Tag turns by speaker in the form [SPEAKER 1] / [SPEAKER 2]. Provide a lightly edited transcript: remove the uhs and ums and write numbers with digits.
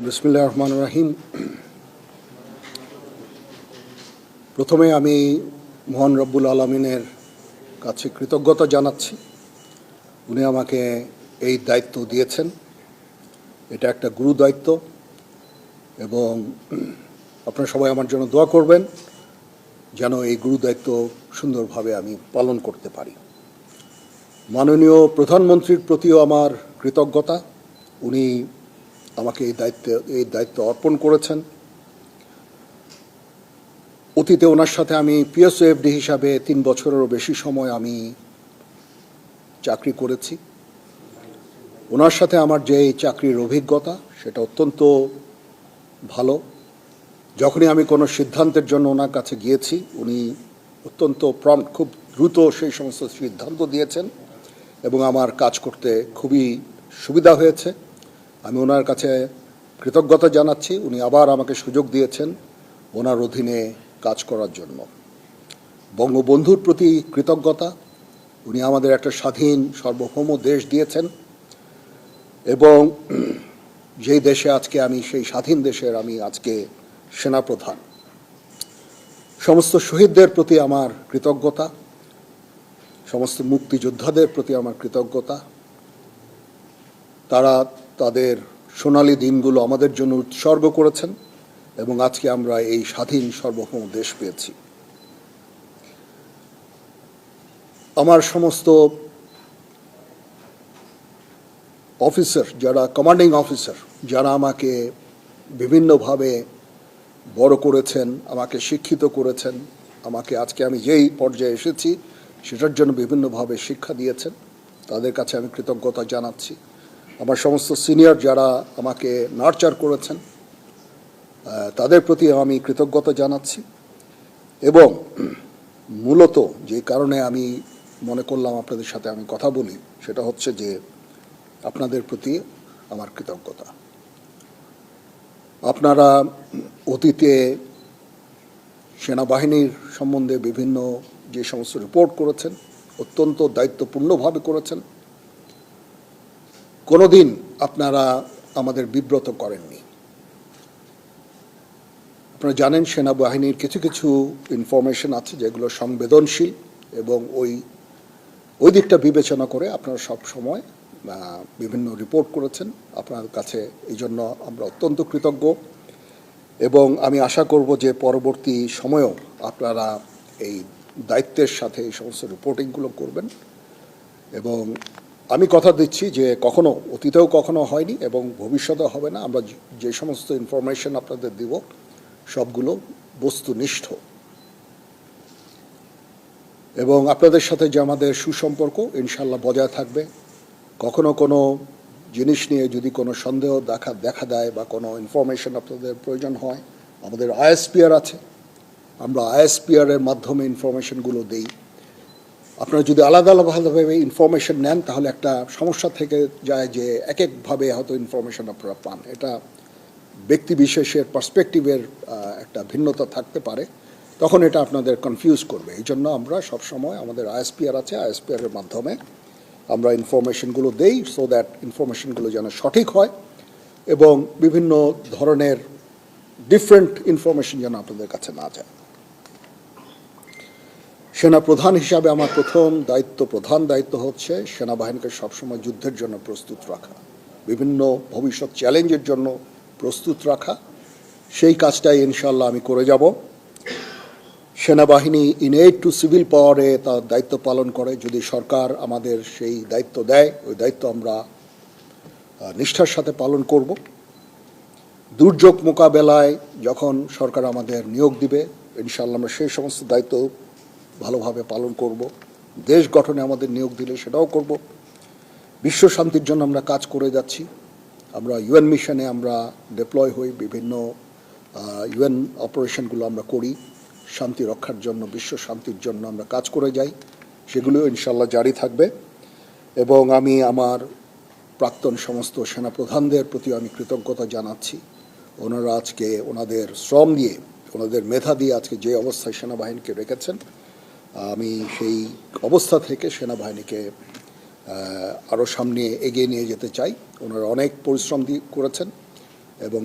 [SPEAKER 1] বিসমিল্লাহির রহমানির রহিম। প্রথমে আমি মহান রব্বুল আলামিনের কাছে কৃতজ্ঞতা জানাচ্ছি। উনি আমাকে এই দায়িত্ব দিয়েছেন। এটা একটা গুরু দায়িত্ব এবং আপনারা সবাই আমার জন্য দোয়া করবেন যেন এই গুরু দায়িত্ব সুন্দরভাবে আমি পালন করতে পারি। মাননীয় প্রধানমন্ত্রীর প্রতিও আমার কৃতজ্ঞতা। উনি আমাকে এই দায়িত্ব অর্পণ করেছেন। অতীতে ওনার সাথে আমি পিএসওএফডি হিসাবে 3 বছরেরও বেশি সময় আমি চাকরি করেছি। ওনার সাথে আমার যে চাকরির অভিজ্ঞতা সেটা অত্যন্ত ভালো। যখনই আমি কোনো সিদ্ধান্তের জন্য ওনার কাছে গিয়েছি উনি অত্যন্ত প্রম্পট, খুব দ্রুত সেই সমস্ত সিদ্ধান্ত দিয়েছেন এবং আমার কাজ করতে খুবই সুবিধা হয়েছে। আমি ওনার কাছে কৃতজ্ঞতা জানাচ্ছি। উনি আবার আমাকে সুযোগ দিয়েছেন ওনার অধীনে কাজ করার জন্য। বঙ্গবন্ধুর প্রতি কৃতজ্ঞতা। উনি আমাদের একটা স্বাধীন সার্বভৌম দেশ দিয়েছেন এবং যেই দেশে আজকে আমি সেই স্বাধীন দেশের আমি আজকে সেনাপ্রধান। সমস্ত শহীদদের প্রতি আমার কৃতজ্ঞতা, সমস্ত মুক্তিযোদ্ধাদের প্রতি আমার কৃতজ্ঞতা। তারা তাদের সোনালী দিনগুলো আমাদের জন্য উৎসর্গ করেছেন এবং আজকে আমরা এই স্বাধীন সার্বভৌম দেশ পেয়েছি। আমার সমস্ত অফিসার, যারা কমান্ডিং অফিসার, যারা আমাকে বিভিন্নভাবে বড় করেছেন, আমাকে শিক্ষিত করেছেন, আমাকে আজকে আমি যেই পর্যায়ে এসেছি সেটার জন্য বিভিন্নভাবে শিক্ষা দিয়েছেন, তাদের কাছে আমি কৃতজ্ঞতা জানাচ্ছি। আমার সমস্ত সিনিয়র যারা আমাকে নার্চার করেছেন তাদের প্রতি আমি কৃতজ্ঞতা জানাচ্ছি। এবং মূলত যে কারণে আমি মনে করলাম আপনাদের সাথে আমি কথা বলি সেটা হচ্ছে যে আপনাদের প্রতি আমার কৃতজ্ঞতা। আপনারা অতীতে সেনাবাহিনীর সম্বন্ধে বিভিন্ন যে সমস্ত রিপোর্ট করেছেন অত্যন্ত দায়িত্বপূর্ণভাবে করেছেন। কোনোদিন আপনারা আমাদের বিব্রত করেননি। আপনারা জানেন সেনাবাহিনীর কিছু কিছু ইনফরমেশন আছে যেগুলো সংবেদনশীল এবং ওই দিকটা বিবেচনা করে আপনারা সব সময় বিভিন্ন রিপোর্ট করেছেন। আপনার কাছে এই জন্য আমরা অত্যন্ত কৃতজ্ঞ এবং আমি আশা করব যে পরবর্তী সময়েও আপনারা এই দায়িত্বের সাথে এই সমস্ত রিপোর্টিংগুলো করবেন। এবং আমি কথা দিচ্ছি যে কখনো অতীতেও কখনো হয়নি এবং ভবিষ্যতে হবে না। আমরা যে সমস্ত ইনফরমেশন আপনাদের দিব সবগুলো বস্তুনিষ্ঠ এবং আপনাদের সাথে যে আমাদের সুসম্পর্ক ইনশাল্লাহ বজায় থাকবে। কখনো কোনো জিনিস নিয়ে যদি কোনো সন্দেহ দেখা দেয় বা কোনো ইনফরমেশন আপনাদের প্রয়োজন হয়, আমাদের আইএসপিআর আছে, আমরা আইএসপিআরের মাধ্যমে ইনফরমেশনগুলো দিই। আপনারা যদি আলাদা আলাদাভাবে ইনফরমেশন নেন তাহলে একটা সমস্যা থেকে যায় যে এক একভাবে হয়তো ইনফরমেশন আপনারা পান। এটা ব্যক্তি বিশেষের পার্সপেক্টিভের একটা ভিন্নতা থাকতে পারে, তখন এটা আপনাদের কনফিউজ করবে। এই জন্য আমরা সবসময় আমাদের আইএসপিআর আছে, আইএসপিআরের মাধ্যমে আমরা ইনফরমেশনগুলো দেই সো দ্যাট ইনফরমেশনগুলো যেন সঠিক হয় এবং বিভিন্ন ধরনের ডিফারেন্ট ইনফরমেশন যেন আপনাদের কাছে না যায়। সেনাপ্রধান হিসাবে আমার প্রধান দায়িত্ব হচ্ছে সেনাবাহিনীকে সবসময় যুদ্ধের জন্য প্রস্তুত রাখা, বিভিন্ন ভবিষ্যৎ চ্যালেঞ্জের জন্য প্রস্তুত রাখা। সেই কাজটাই ইনশাল্লাহ আমি করে যাব। সেনাবাহিনী ইনএড টু সিভিল পাওয়ারে তার দায়িত্ব পালন করে। যদি সরকার আমাদের সেই দায়িত্ব দেয় ওই দায়িত্ব আমরা নিষ্ঠার সাথে পালন করব। দুর্যোগ মোকাবেলায় যখন সরকার আমাদের নিয়োগ দিবে ইনশাল্লাহ আমরা সেই সমস্ত দায়িত্ব ভালোভাবে পালন করব। দেশ গঠনে আমাদের নিয়োগ দিলে সেটাও করব। বিশ্ব শান্তির জন্য আমরা কাজ করে যাচ্ছি। আমরা ইউএন মিশনে আমরা ডিপ্লয় হই, বিভিন্ন ইউএন অপারেশনগুলো আমরা করি শান্তি রক্ষার জন্য, বিশ্ব শান্তির জন্য আমরা কাজ করে যাই। সেগুলো ইনশাল্লাহ জারি থাকবে এবং আমি আমার প্রাক্তন সমস্ত সেনাপ্রধানদের প্রতি আমি কৃতজ্ঞতা জানাচ্ছি। ওনারা আজকে ওনাদের শ্রম দিয়ে, ওনাদের মেধা দিয়ে আজকে যে অবস্থায় সেনাবাহিনীকে রেখেছেন, আমি সেই অবস্থা থেকে সেনাবাহিনীকে আরও সামনে এগিয়ে নিয়ে যেতে চাই। ওনারা অনেক পরিশ্রম করেছেন এবং